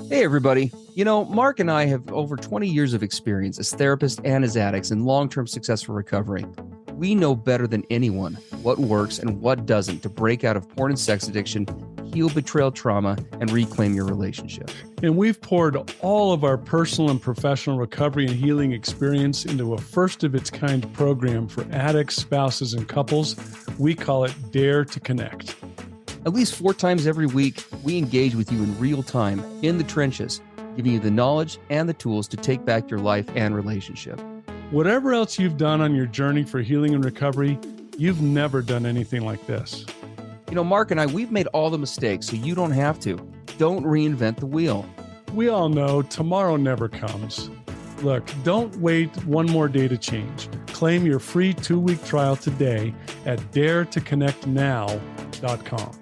Hey, everybody. Mark and I have over 20 years of experience as therapists and as addicts in long-term successful recovery. We know better than anyone what works and what doesn't to break out of porn and sex addiction, heal betrayal trauma, and reclaim your relationship. And we've poured all of our personal and professional recovery and healing experience into a first-of-its-kind program for addicts, spouses, and couples. We call it Dare to Connect. At least 4 times every week, we engage with you in real time, in the trenches, giving you the knowledge and the tools to take back your life and relationship. Whatever else you've done on your journey for healing and recovery, you've never done anything like this. Mark and I, we've made all the mistakes, so you don't have to. Don't reinvent the wheel. We all know tomorrow never comes. Look, don't wait one more day to change. Claim your free 2-week trial today at daretoconnectnow.com.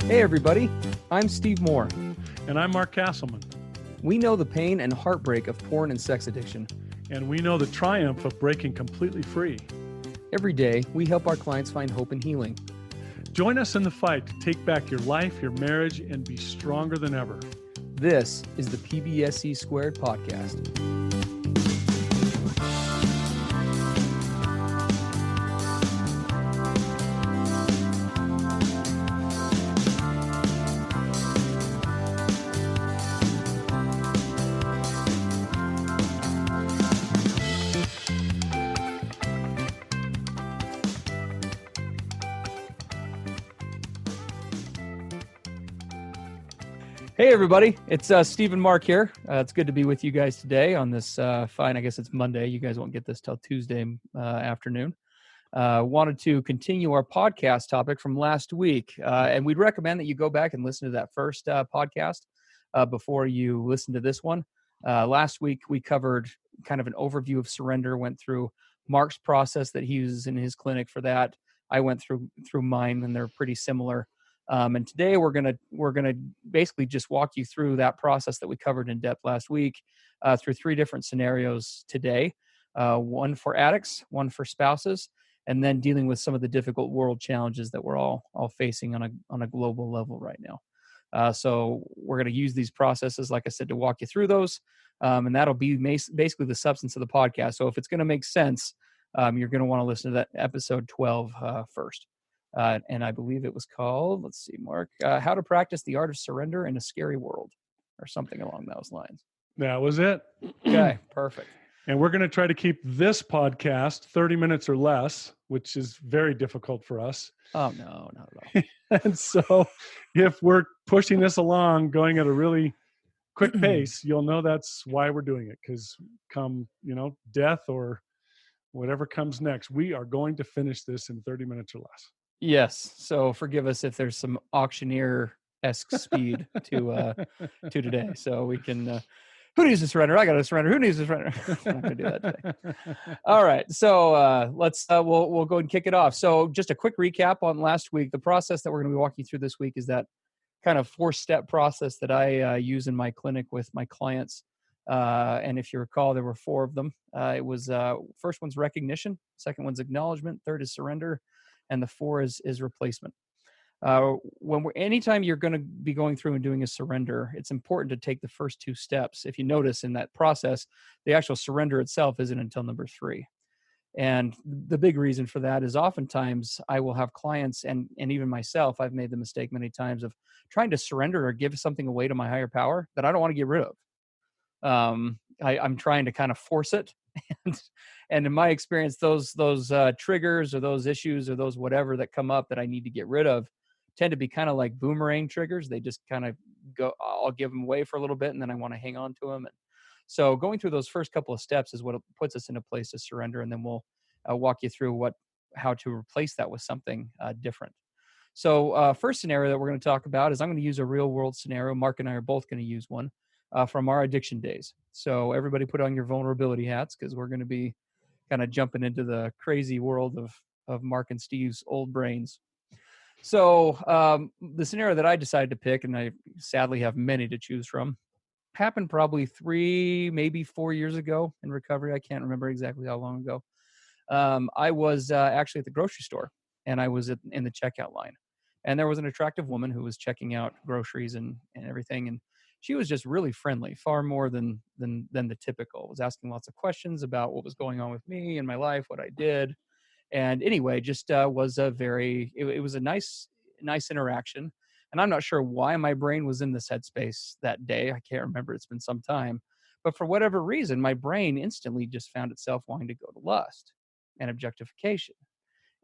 Hey, everybody. I'm Steve Moore. And I'm Mark Castleman. We know the pain and heartbreak of porn and sex addiction. And we know the triumph of breaking completely free. Every day, we help our clients find hope and healing. Join us in the fight to take back your life, your marriage, and be stronger than ever. This is the PBSC Squared podcast. Hey, everybody. It's Steve and Mark here. It's good to be with you guys today on this fine, I guess it's Monday. You guys won't get this till Tuesday afternoon. Wanted to continue our podcast topic from last week. And we'd recommend that you go back and listen to that first podcast before you listen to this one. Last week, we covered kind of an overview of surrender, went through Mark's process that he uses in his clinic for that. I went through mine, and they're pretty similar. And today we're gonna basically just walk you through that process that we covered in depth last week through 3 different scenarios today. One for addicts, one for spouses, and then dealing with some of the difficult world challenges that we're all facing on a global level right now. So we're going to use these processes, like I said, to walk you through those, and that'll be basically the substance of the podcast. So if it's going to make sense, you're going to want to listen to that episode 12 first. And I believe it was called, let's see, Mark, How to Practice the Art of Surrender in a Scary World, or something along those lines. That was it. Okay, perfect. And we're going to try to keep this podcast 30 minutes or less, which is very difficult for us. Oh, no, not at all. And so if we're pushing this along, going at a really quick pace, you'll know that's why we're doing it. Because come, death or whatever comes next, we are going to finish this in 30 minutes or less. Yes. So forgive us if there's some auctioneer-esque speed to today. So we can, who needs to surrender? I got to surrender. Who needs to surrender? We're not going to do that today. All right. So let's, we'll go and kick it off. So just a quick recap on last week. The process that we're going to be walking through this week is that kind of 4-step process that I use in my clinic with my clients. And if you recall, there were 4 of them. It was, first one's recognition. Second one's acknowledgement. Third is surrender. And the 4 is replacement. Anytime you're going to be going through and doing a surrender, it's important to take the first 2 steps. If you notice in that process, the actual surrender itself isn't until number 3. And the big reason for that is oftentimes I will have clients and even myself, I've made the mistake many times of trying to surrender or give something away to my higher power that I don't want to get rid of. I'm trying to kind of force it. And in my experience, those triggers or those issues or those whatever that come up that I need to get rid of tend to be kind of like boomerang triggers. They just kind of go, I'll give them away for a little bit and then I want to hang on to them. And so going through those first couple of steps is what puts us in a place to surrender. And then we'll walk you through how to replace that with something different. So first scenario that we're going to talk about is I'm going to use a real world scenario. Mark and I are both going to use one from our addiction days. So everybody put on your vulnerability hats because we're going to be kind of jumping into the crazy world of Mark and Steve's old brains. So the scenario that I decided to pick, and I sadly have many to choose from, happened probably 3, maybe 4 years ago in recovery. I can't remember exactly how long ago. I was actually at the grocery store, and I was in the checkout line, and there was an attractive woman who was checking out groceries and everything, and she was just really friendly, far more than the typical. Was asking lots of questions about what was going on with me and my life, what I did, and anyway, just was a very it was a nice interaction. And I'm not sure why my brain was in this headspace that day. I can't remember. It's been some time. But for whatever reason, my brain instantly just found itself wanting to go to lust and objectification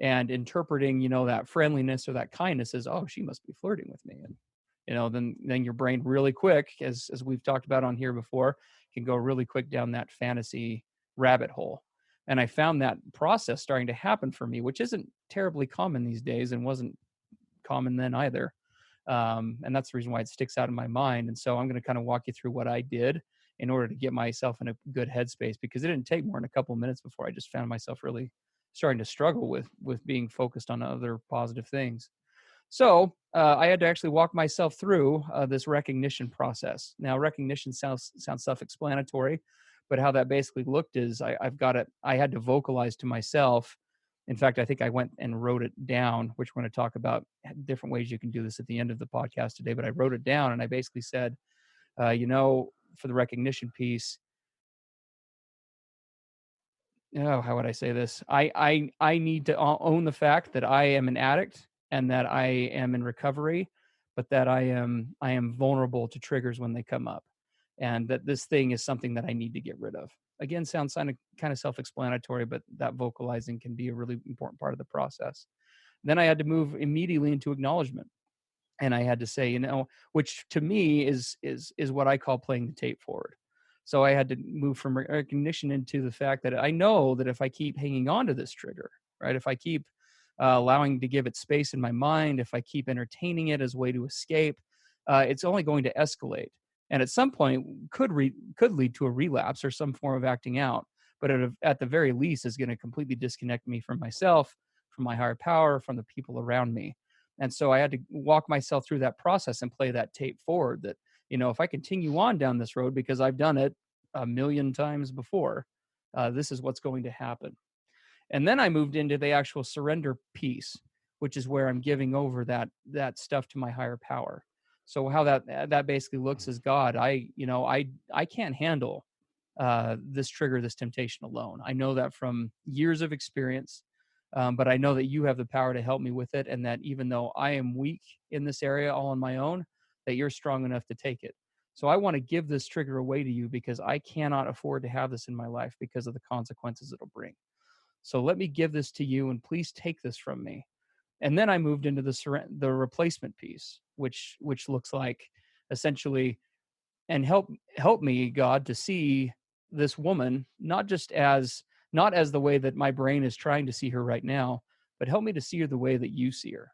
and interpreting, that friendliness or that kindness as, oh, she must be flirting with me. And, then your brain really quick, as we've talked about on here before, can go really quick down that fantasy rabbit hole. And I found that process starting to happen for me, which isn't terribly common these days and wasn't common then either. And that's the reason why it sticks out in my mind. And so I'm going to kind of walk you through what I did in order to get myself in a good headspace, because it didn't take more than a couple of minutes before I just found myself really starting to struggle with being focused on other positive things. So I had to actually walk myself through this recognition process. Now, recognition sounds self-explanatory, but how that basically looked is I had to vocalize to myself. In fact, I think I went and wrote it down, which we're going to talk about different ways you can do this at the end of the podcast today. But I wrote it down and I basically said, for the recognition piece, how would I say this? I need to own the fact that I am an addict and that I am in recovery, but that I am vulnerable to triggers when they come up, and that this thing is something that I need to get rid of. Again, sounds kind of self-explanatory, but that vocalizing can be a really important part of the process. Then I had to move immediately into acknowledgement, and I had to say, which to me is what I call playing the tape forward. So I had to move from recognition into the fact that I know that if I keep hanging on to this trigger, right, if I keep allowing to give it space in my mind, if I keep entertaining it as a way to escape, it's only going to escalate, and at some point could lead to a relapse or some form of acting out. But at the very least, is going to completely disconnect me from myself, from my higher power, from the people around me. And so I had to walk myself through that process and play that tape forward that, if I continue on down this road, because I've done it a million times before, this is what's going to happen. And then I moved into the actual surrender piece, which is where I'm giving over that stuff to my higher power. So how that basically looks is, God, I can't handle this trigger, this temptation alone. I know that from years of experience, but I know that you have the power to help me with it, and that even though I am weak in this area all on my own, that you're strong enough to take it. So I want to give this trigger away to you, because I cannot afford to have this in my life because of the consequences it'll bring. So let me give this to you, and please take this from me. And then I moved into the replacement piece, which looks like essentially, and help me, God, to see this woman not as the way that my brain is trying to see her right now, but help me to see her the way that you see her.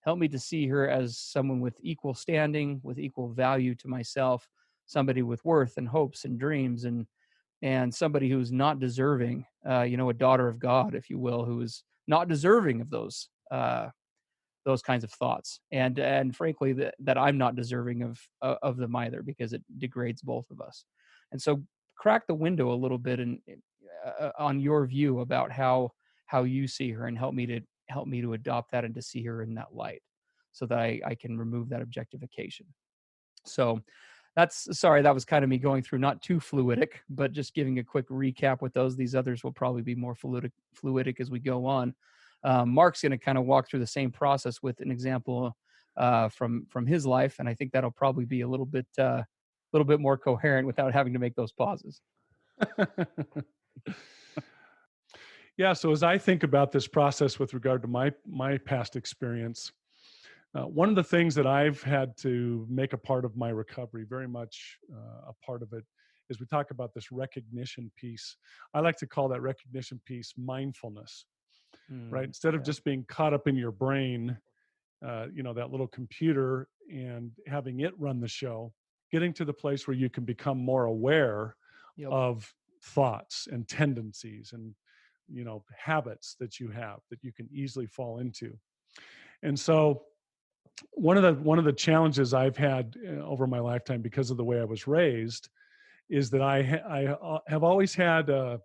Help me to see her as someone with equal standing, with equal value to myself, somebody with worth and hopes and dreams, and somebody who's not deserving, a daughter of God, if you will, who is not deserving of those kinds of thoughts, and frankly, that I'm not deserving of them either, because it degrades both of us. And so crack the window a little bit and on your view about how you see her, and help me to adopt that and to see her in that light, so that I can remove that objectification. So that was kind of me going through, not too fluidic, but just giving a quick recap with those. These others will probably be more fluidic as we go on. Mark's going to kind of walk through the same process with an example from his life, and I think that'll probably be a little bit more coherent without having to make those pauses. Yeah. So as I think about this process with regard to my past experience, one of the things that I've had to make a part of my recovery, very much a part of it, is we talk about this recognition piece. I like to call that recognition piece mindfulness, right? Instead of Yeah. just being caught up in your brain, that little computer, and having it run the show, getting to the place where you can become more aware Yep. of thoughts and tendencies and habits that you have that you can easily fall into. And so one of the challenges I've had over my lifetime because of the way I was raised is that I have always had a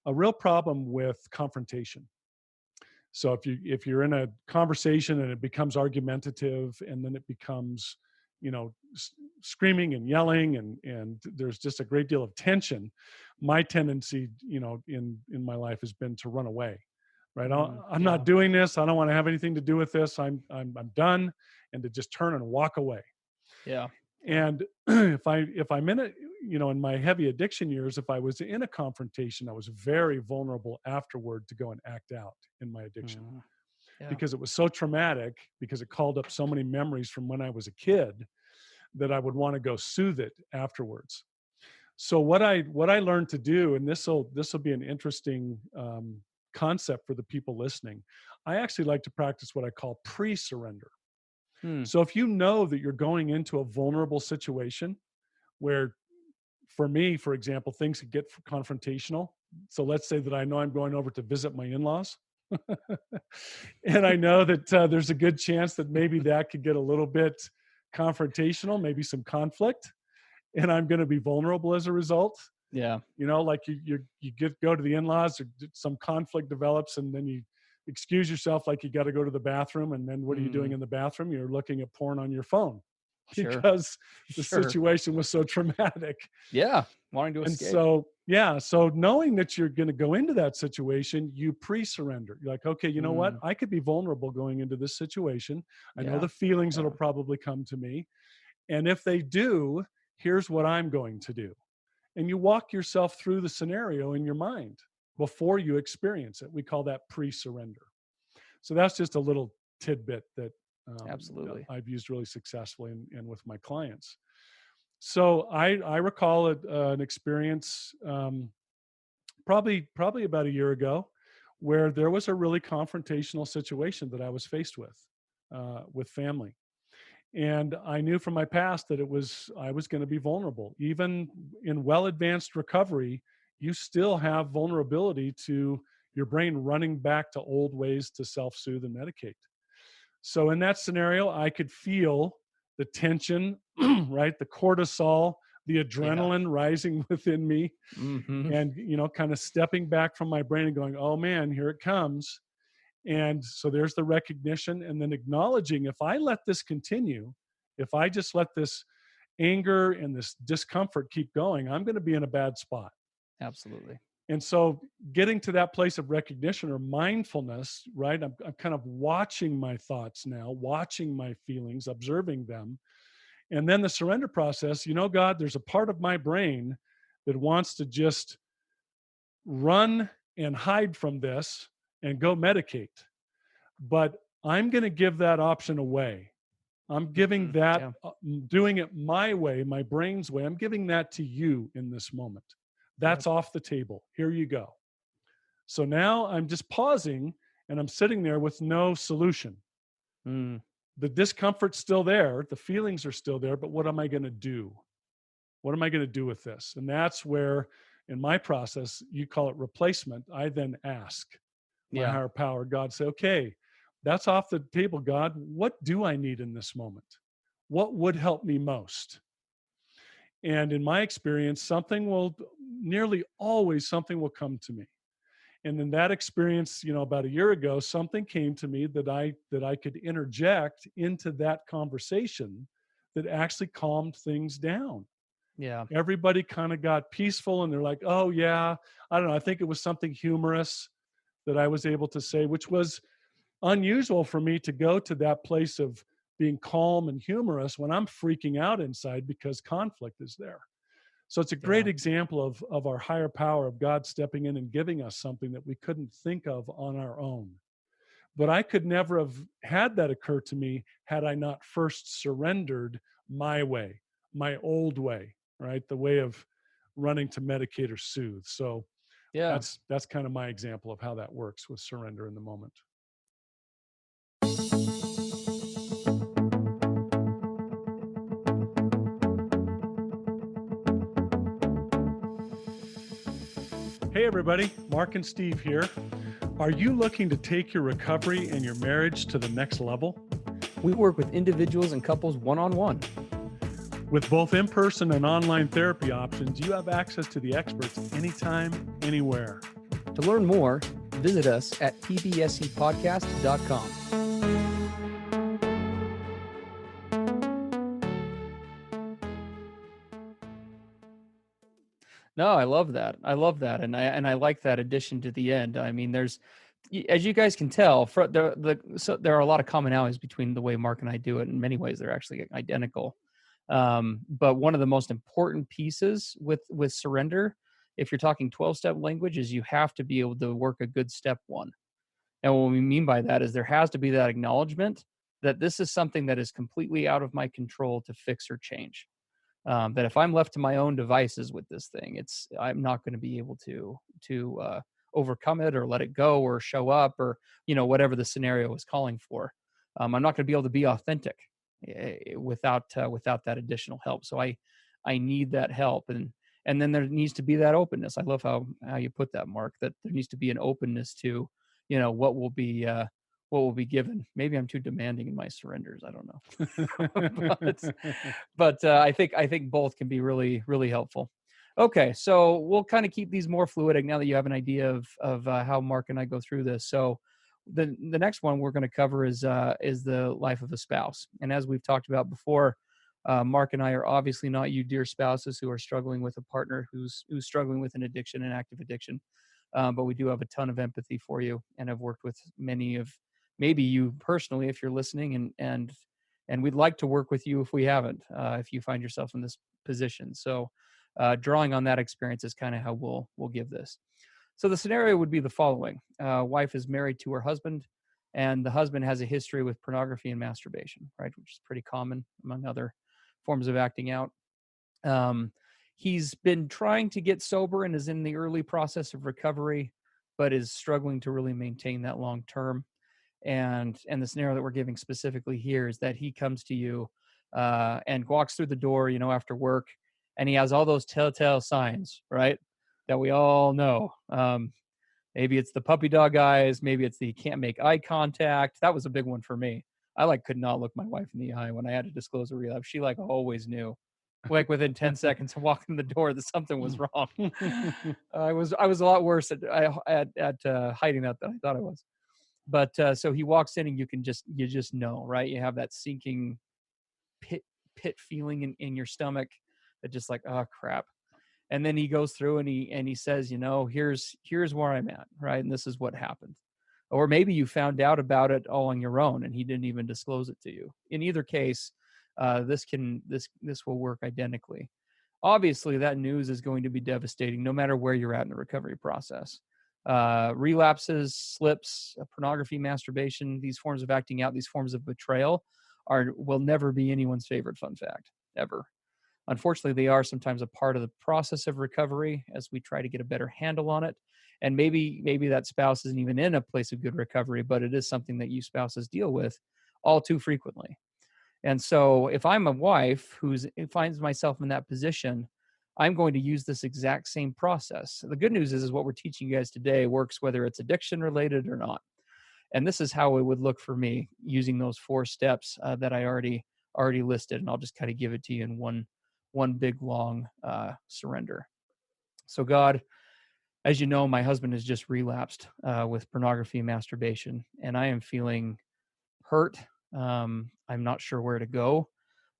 real problem with confrontation. So if you're in a conversation and it becomes argumentative and then it becomes, screaming and yelling and there's just a great deal of tension, my tendency, in my life has been to run away. Right? I'm Yeah. not doing this. I don't want to have anything to do with this. I'm done, and to just turn and walk away. Yeah. And if I'm in a, in my heavy addiction years, if I was in a confrontation, I was very vulnerable afterward to go and act out in my addiction Yeah. because it was so traumatic, because it called up so many memories from when I was a kid that I would want to go soothe it afterwards. So what I learned to do, and this will be an interesting concept for the people listening. I actually like to practice what I call pre-surrender. So if you know that you're going into a vulnerable situation where, for me, for example, things could get confrontational. So let's say that I know I'm going over to visit my in-laws. And I know that there's a good chance that maybe that could get a little bit confrontational, maybe some conflict, and I'm going to be vulnerable as a result. Yeah. Like you go to the in-laws, or some conflict develops, and then you excuse yourself like you got to go to the bathroom, and then what are you doing in the bathroom? You're looking at porn on your phone because the situation was so traumatic. Yeah. Wanting to And escape. so knowing that you're going to go into that situation, you pre-surrender. You're like, okay, you know what? I could be vulnerable going into this situation. I know the feelings that'll probably come to me. And if they do, here's what I'm going to do. And you walk yourself through the scenario in your mind before you experience it. We call that pre-surrender. So that's just a little tidbit that Absolutely. I've used really successfully and with my clients. So I recall an experience probably about a year ago where there was a really confrontational situation that I was faced with family. And I knew from my past that I was going to be vulnerable. Even in well-advanced recovery, you still have vulnerability to your brain running back to old ways to self-soothe and medicate. So in that scenario, I could feel the tension, right? The cortisol, the adrenaline rising within me, and, kind of stepping back from my brain and going, oh man, here it comes. And so there's the recognition, and then acknowledging, if I let this continue, if I just let this anger and this discomfort keep going, I'm going to be in a bad spot. Absolutely. And so getting to that place of recognition or mindfulness, right? I'm kind of watching my thoughts now, watching my feelings, observing them. And then the surrender process, God, there's a part of my brain that wants to just run and hide from this and go medicate. But I'm going to give that option away. I'm giving that, doing it my way, my brain's way. I'm giving that to you in this moment. That's off the table. Here you go. So now I'm just pausing and I'm sitting there with no solution. The discomfort's still there. The feelings are still there, but what am I going to do? What am I going to do with this? And that's where, in my process, you call it replacement. I then ask my higher power, God, say, okay, that's off the table, God. What do I need in this moment? What would help me most? And in my experience, nearly always something will come to me. And in that experience, about a year ago, something came to me that I could interject into that conversation that actually calmed things down. Yeah. Everybody kind of got peaceful, and they're like, oh yeah, I don't know. I think it was something humorous that I was able to say, which was unusual for me to go to that place of being calm and humorous when I'm freaking out inside because conflict is there. So it's a great example of our higher power, of God stepping in and giving us something that we couldn't think of on our own. But I could never have had that occur to me had I not first surrendered my way, my old way, right? The way of running to medicate or soothe. So that's kind of my example of how that works with surrender in the moment. Hey everybody, Mark and Steve here. Are you looking to take your recovery and your marriage to the next level? We work with individuals and couples one-on-one. With both in-person and online therapy options, you have access to the experts anytime, anywhere. To learn more, visit us at pbsepodcast.com. No, I love that. I love that, and I like that addition to the end. I mean, there's, as you guys can tell, so there are a lot of commonalities between the way Mark and I do it. In many ways, they're actually identical. But one of the most important pieces with surrender, if you're talking 12-step language, is you have to be able to work a good step one. And what we mean by that is there has to be that acknowledgement that this is something that is completely out of my control to fix or change. That if I'm left to my own devices with this thing, I'm not going to be able to overcome it or let it go or show up or whatever the scenario is calling for. I'm not going to be able to be authentic without that additional help. So I need that help, and then there needs to be that openness. I love how you put that, Mark. That there needs to be an openness to what will be given. Maybe I'm too demanding in my surrenders. I don't know. but I think both can be really, really helpful. Okay, so we'll kind of keep these more fluid now that you have an idea of how Mark and I go through this. So the next one we're going to cover is the life of a spouse. And as we've talked about before, Mark and I are obviously not you dear spouses who are struggling with a partner who's struggling with an addiction, an active addiction. But we do have a ton of empathy for you, and have worked with many of, maybe you personally, if you're listening, and we'd like to work with you if we haven't, if you find yourself in this position. So drawing on that experience is kind of how we'll give this. So the scenario would be the following. Wife is married to her husband, and the husband has a history with pornography and masturbation, right, which is pretty common among other forms of acting out. He's been trying to get sober and is in the early process of recovery, but is struggling to really maintain that long term. And the scenario that we're giving specifically here is that he comes to you and walks through the door, after work, and he has all those telltale signs, right, that we all know. Maybe it's the puppy dog eyes. Maybe it's the can't make eye contact. That was a big one for me. I could not look my wife in the eye when I had to disclose a relapse. She always knew. Within 10 seconds of walking the door that something was wrong. I was a lot worse at hiding that than I thought I was. But so he walks in, and you just know, right? You have that sinking pit feeling in your stomach that just like, oh crap. And then he goes through and he says, here's where I'm at, right? And this is what happened. Or maybe you found out about it all on your own and he didn't even disclose it to you. In either case, this will work identically. Obviously, that news is going to be devastating no matter where you're at in the recovery process. Relapses, slips, pornography, masturbation, these forms of acting out, these forms of betrayal will never be anyone's favorite fun fact, ever. Unfortunately, they are sometimes a part of the process of recovery as we try to get a better handle on it. And maybe that spouse isn't even in a place of good recovery, but it is something that you spouses deal with all too frequently. And so if I'm a wife who finds myself in that position, I'm going to use this exact same process. The good news is what we're teaching you guys today works whether it's addiction related or not. And this is how it would look for me using those 4 steps that I already listed. And I'll just kind of give it to you in one big long surrender. So God, as you know, my husband has just relapsed with pornography and masturbation, and I am feeling hurt. I'm not sure where to go.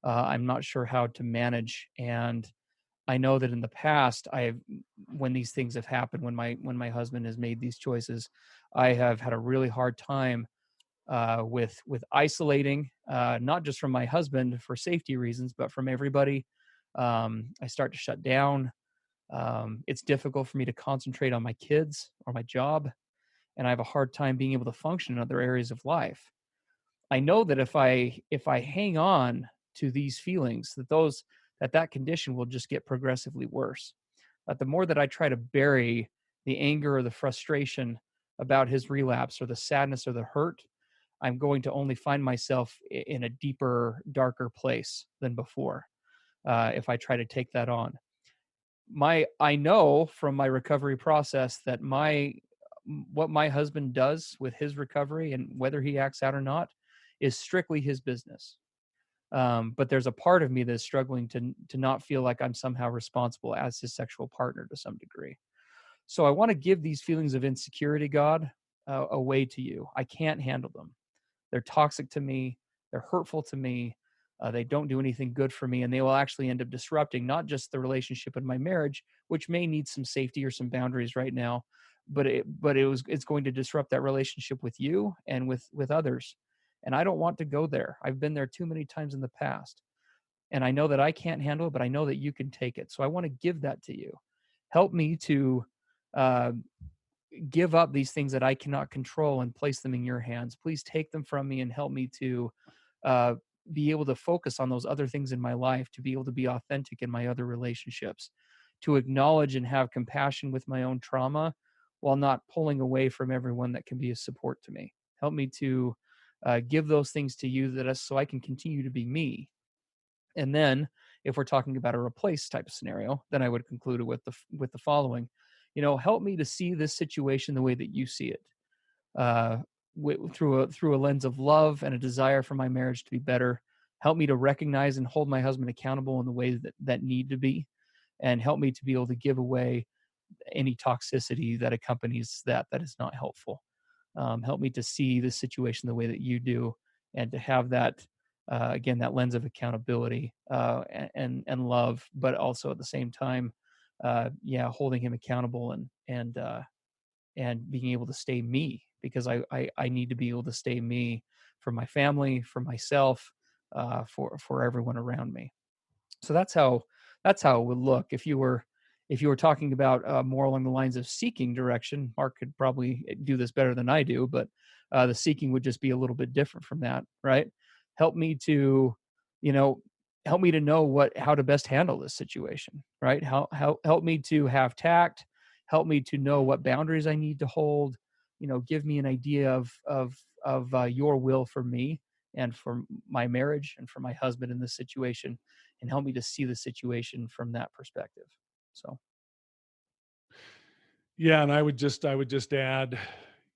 I'm not sure how to manage. And I know that in the past, when these things have happened, when my husband has made these choices, I have had a really hard time with isolating, not just from my husband for safety reasons, but from everybody. I start to shut down. It's difficult for me to concentrate on my kids or my job, and I have a hard time being able to function in other areas of life. I know that if I hang on to these feelings, that condition will just get progressively worse. But the more that I try to bury the anger or the frustration about his relapse or the sadness or the hurt, I'm going to only find myself in a deeper, darker place than before if I try to take that on. I know from my recovery process that what my husband does with his recovery and whether he acts out or not is strictly his business. But there's a part of me that's struggling to not feel like I'm somehow responsible as his sexual partner to some degree. So I want to give these feelings of insecurity, God, away to you. I can't handle them. They're toxic to me. They're hurtful to me. They don't do anything good for me, and they will actually end up disrupting not just the relationship in my marriage, which may need some safety or some boundaries right now, but it's going to disrupt that relationship with you and with others. And I don't want to go there. I've been there too many times in the past, and I know that I can't handle it, but I know that you can take it. So I want to give that to you. Help me to uh, give up these things that I cannot control and place them in your hands. Please take them from me and help me to uh, be able to focus on those other things in my life, to be able to be authentic in my other relationships, to acknowledge and have compassion with my own trauma while not pulling away from everyone that can be a support to me. Help me to give those things to you so I can continue to be me. And then if we're talking about a replace type of scenario, then I would conclude it with the following. Help me to see this situation the way that you see it, uh, through a lens of love and a desire for my marriage to be better. Help me to recognize and hold my husband accountable in the ways that need to be, and help me to be able to give away any toxicity that accompanies that is not helpful. Help me to see the situation the way that you do, and to have that again, that lens of accountability and love, but also at the same time, holding him accountable and being able to stay me, because I need to be able to stay me for my family, for myself, for everyone around me. So that's how it would look if you were talking about more along the lines of seeking direction. Mark could probably do this better than I do, but the seeking would just be a little bit different from that, right? Help me to, you know, help me to know how to best handle this situation, right? Help me to have tact, help me to know what boundaries I need to hold. Give me an idea of your will for me and for my marriage and for my husband in this situation, and help me to see the situation from that perspective. So, Yeah, and I would just add,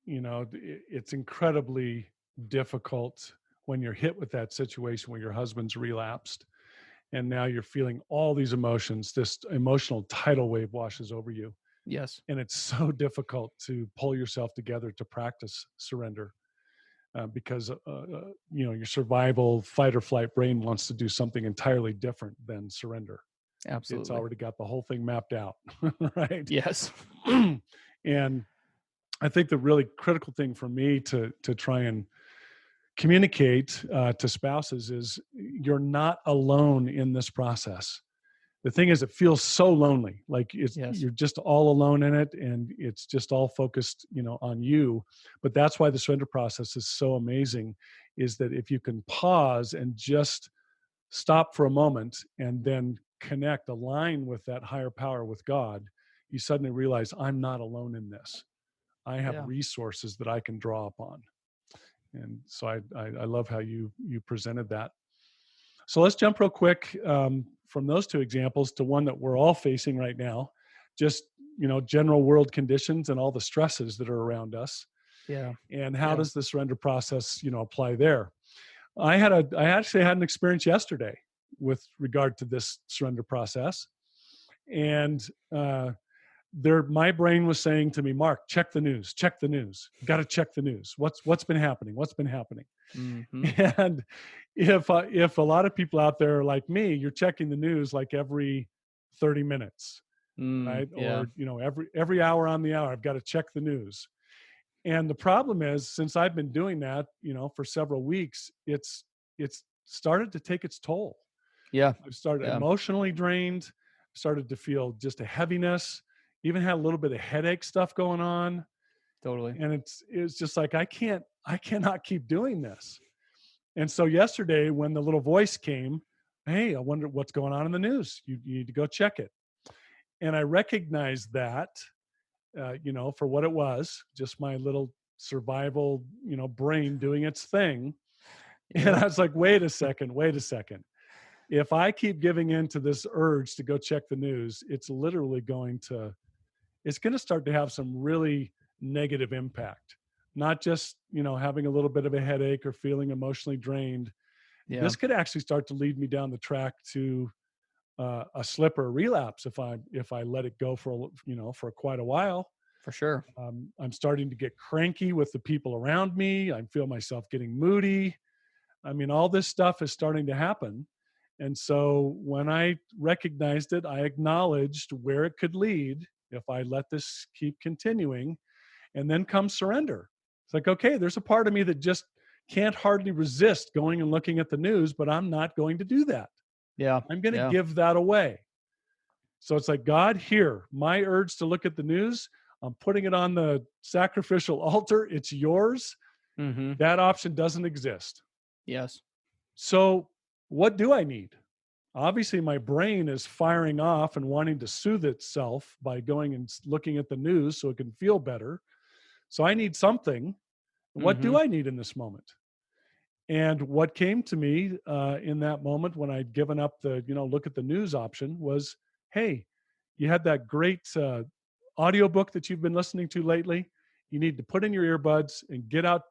it's incredibly difficult when you're hit with that situation where your husband's relapsed and now you're feeling all these emotions. This emotional tidal wave washes over you, yes, and it's so difficult to pull yourself together to practice surrender, because your survival fight or flight brain wants to do something entirely different than surrender. It's absolutely. already got the whole thing mapped out, right? Yes. And I think the really critical thing for me to try and communicate to spouses is you're not alone in this process. The thing is, it feels so lonely, like Yes. you're just all alone in it, and it's just all focused, on you. But that's why the surrender process is so amazing, is that if you can pause and just stop for a moment and then align with that higher power, with God, you suddenly realize I'm not alone in this. I have Yeah. resources that I can draw upon. And so I love how you presented that. So let's jump real quick, from those two examples to one that we're all facing right now, just general world conditions and all the stresses that are around us. Yeah. And how Yeah. does the surrender process apply there? I actually had an experience yesterday with regard to this surrender process, and my brain was saying to me, Mark, check the news, check the news. You got to check the news. What's been happening? What's been happening? Hmm. And if a lot of people out there are like me, you're checking the news like every 30 minutes, right? Yeah. Or every hour on the hour, I've got to check the news. And the problem is, since I've been doing that, for several weeks, it's started to take its toll. Yeah. I've started Yeah. emotionally drained, started to feel just a heaviness, even had a little bit of headache stuff going on. Totally. And it's just like, I cannot keep doing this. And so yesterday, when the little voice came, hey, I wonder what's going on in the news. You need to go check it. And I recognized that, for what it was, just my little survival, brain doing its thing. And Yep. I was like, wait a second, wait a second. If I keep giving in to this urge to go check the news, it's going to start to have some really negative impact not just, having a little bit of a headache or feeling emotionally drained. Yeah, This could actually start to lead me down the track to a slip or a relapse if I let it go for quite a while. for sure. I'm starting to get cranky with the people around me. I feel myself getting moody. I mean, all this stuff is starting to happen. And so when I recognized it, I acknowledged where it could lead if I let this keep continuing. And then comes surrender. It's like, okay, there's a part of me that just can't hardly resist going and looking at the news, but I'm not going to do that. Yeah, I'm going to yeah. give that away. So it's like, God, here, my urge to look at the news, I'm putting it on the sacrificial altar. It's yours. Mm-hmm. That option doesn't exist. Yes. So what do I need? Obviously, my brain is firing off and wanting to soothe itself by going and looking at the news so it can feel better. So I need something. What Mm-hmm. do I need in this moment? And what came to me in that moment when I'd given up the, look at the news option was, hey, you had that great audiobook that you've been listening to lately. You need to put in your earbuds and get out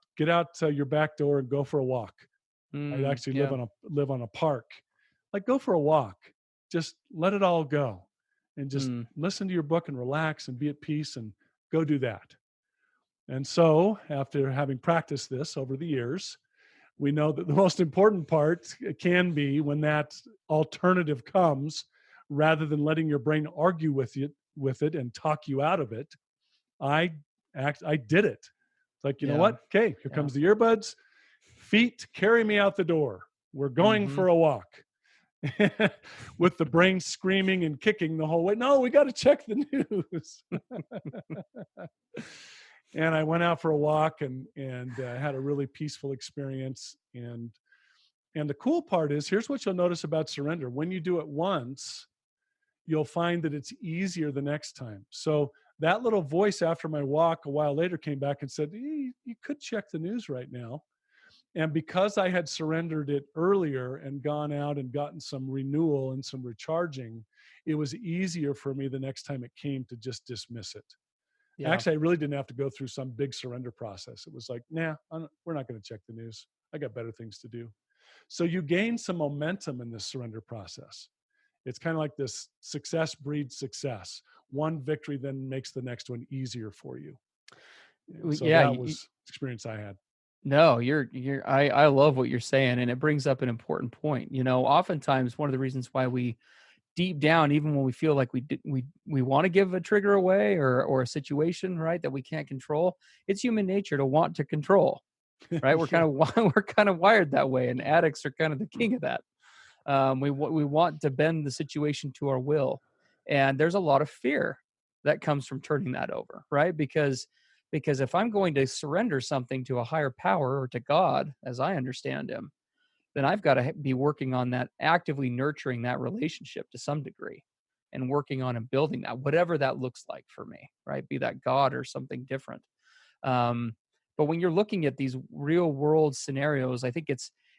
your back door and go for a walk. I'd actually Yeah. live on a park. Like, go for a walk. Just let it all go and just Mm. listen to your book and relax and be at peace and go do that. And so, after having practiced this over the years, we know that the most important part can be when that alternative comes, rather than letting your brain argue with it and talk you out of it. I did it. It's like, you know Yeah. what? Okay, here Yeah. comes the earbuds. Feet carry me out the door. We're going Mm-hmm. for a walk. With the brain screaming and kicking the whole way. No, we got to check the news. And I went out for a walk and had a really peaceful experience. And the cool part is, here's what you'll notice about surrender: when you do it once, you'll find that it's easier the next time. So that little voice after my walk a while later came back and said, you could check the news right now. And because I had surrendered it earlier and gone out and gotten some renewal and some recharging, it was easier for me the next time it came to just dismiss it. Yeah. Actually, I really didn't have to go through some big surrender process. It was like, nah, we're not going to check the news. I got better things to do. So you gain some momentum in this surrender process. It's kind of like this: success breeds success. One victory then makes the next one easier for you. And so Yeah. that was experience I had. No, I love what you're saying, and it brings up an important point. Oftentimes one of the reasons why we deep down, even when we feel like we want to give a trigger away or a situation, right, that we can't control, it's human nature to want to control, right? We're Yeah. kind of we're kind of wired that way, and addicts are kind of the king of that. We want to bend the situation to our will, and there's a lot of fear that comes from turning that over, right? Because if I'm going to surrender something to a higher power or to God, as I understand Him, then I've got to be working on that, actively nurturing that relationship to some degree, and working on and building that, whatever that looks like for me, right? Be that God or something different. Um, but when you're looking at these real world scenarios, I think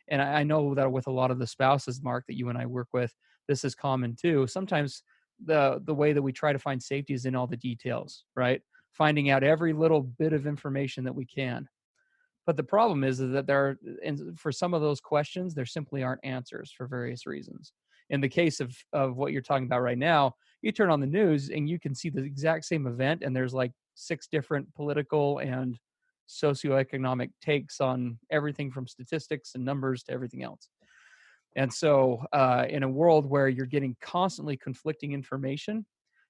and I know that with a lot of the spouses, Mark, that you and I work with, this is common too. Sometimes the way that we try to find safety is in all the details, right? Finding out every little bit of information that we can. But the problem is that and for some of those questions, there simply aren't answers for various reasons. In the case of what you're talking about right now, you turn on the news and you can see the exact same event, and there's like 6 different political and socioeconomic takes on everything from statistics and numbers to everything else. And so, in a world where you're getting constantly conflicting information,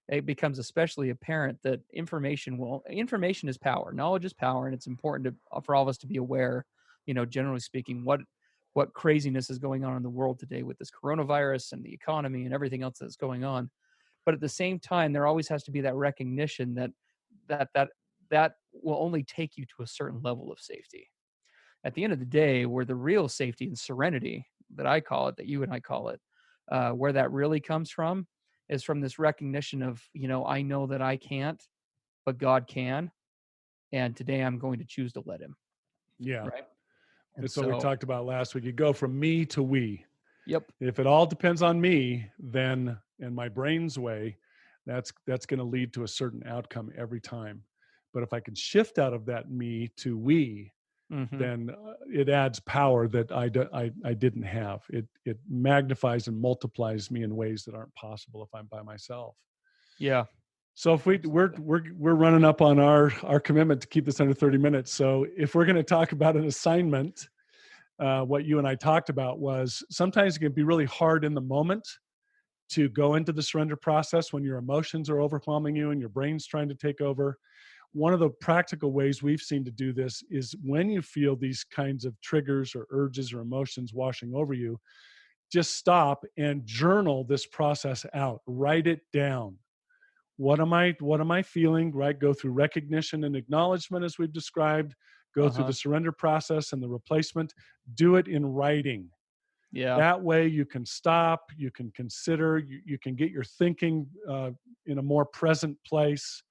it becomes especially apparent that information is power. Knowledge is power, and it's important for all of us to be aware, generally speaking, what craziness is going on in the world today with this coronavirus and the economy and everything else that's going on. But at the same time, there always has to be that recognition that will only take you to a certain level of safety. At the end of the day, where the real safety and serenity, that I call it, that you and I call it, where that really comes from is from this recognition of, I know that I can't, but God can. And today I'm going to choose to let Him. Yeah. Right. And It's what we so, talked about last week. You go from me to we. yep. If it all depends on me, then in my brain's way, that's going to lead to a certain outcome every time. But if I can shift out of that me to we, Mm-hmm. then it adds power that I didn't have. It magnifies and multiplies me in ways that aren't possible if I'm by myself. Yeah. So if Absolutely. we're running up on our commitment to keep this under 30 minutes. So if we're going to talk about an assignment, what you and I talked about was sometimes it can be really hard in the moment to go into the surrender process when your emotions are overwhelming you and your brain's trying to take over. One of the practical ways we've seen to do this is when you feel these kinds of triggers or urges or emotions washing over you, just stop and journal this process out. Write it down. What am I feeling, right? Go through recognition and acknowledgement as we've described, go through Uh-huh. the surrender process and the replacement. Do it in writing. Yeah. That way you can stop, you can consider, you can get your thinking in a more present place,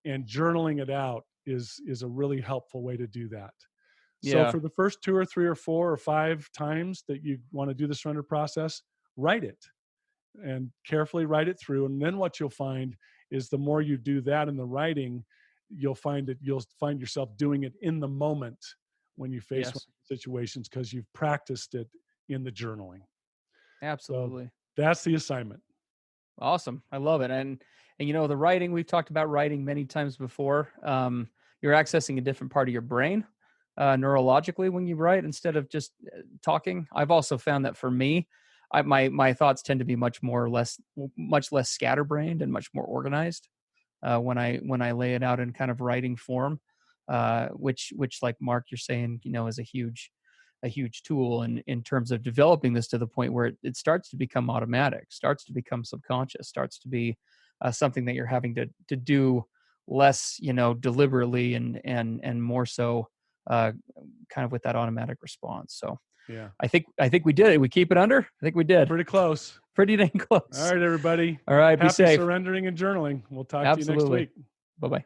and journaling it out is a really helpful way to do that. So Yeah. for the first 2 or 3 or 4 or 5 times that you want to do the surrender process, write it and carefully write it through. And then what you'll find is the more you do that in the writing, you'll find that you'll find yourself doing it in the moment when you face one Yes. of the situations because you've practiced it in the journaling. So Absolutely. that's the assignment. Awesome. I love it. And the writing, we've talked about writing many times before. You're accessing a different part of your brain neurologically when you write instead of just talking. I've also found that for me, my thoughts tend to be much less scatterbrained and much more organized when I lay it out in kind of writing form, which like Mark, you're saying, is a huge tool in terms of developing this to the point where it starts to become automatic, starts to become subconscious, starts to be something that you're having to do less, deliberately and more so kind of with that automatic response. So Yeah. I think we did it. We keep it under. I think we did Pretty close. pretty dang All close. right, everybody. All right, be Happy safe. surrendering and journaling. We'll talk to you next Absolutely. week. Bye bye.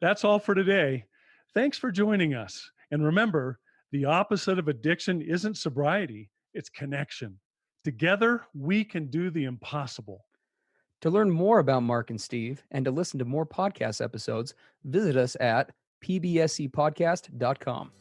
That's all for today. Thanks for joining us. And remember, the opposite of addiction isn't sobriety, it's connection. Together, we can do the impossible. To learn more about Mark and Steve and to listen to more podcast episodes, visit us at pbscpodcast.com.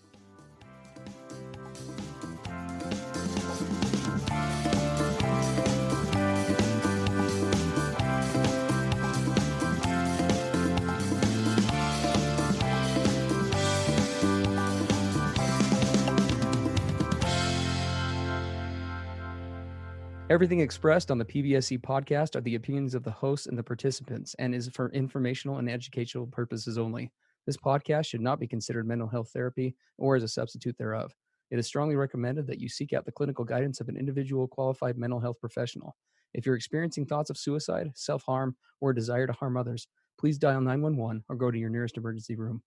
Everything expressed on the PBSC podcast are the opinions of the hosts and the participants and is for informational and educational purposes only. This podcast should not be considered mental health therapy or as a substitute thereof. It is strongly recommended that you seek out the clinical guidance of an individual qualified mental health professional. If you're experiencing thoughts of suicide, self-harm, or a desire to harm others, please dial 911 or go to your nearest emergency room.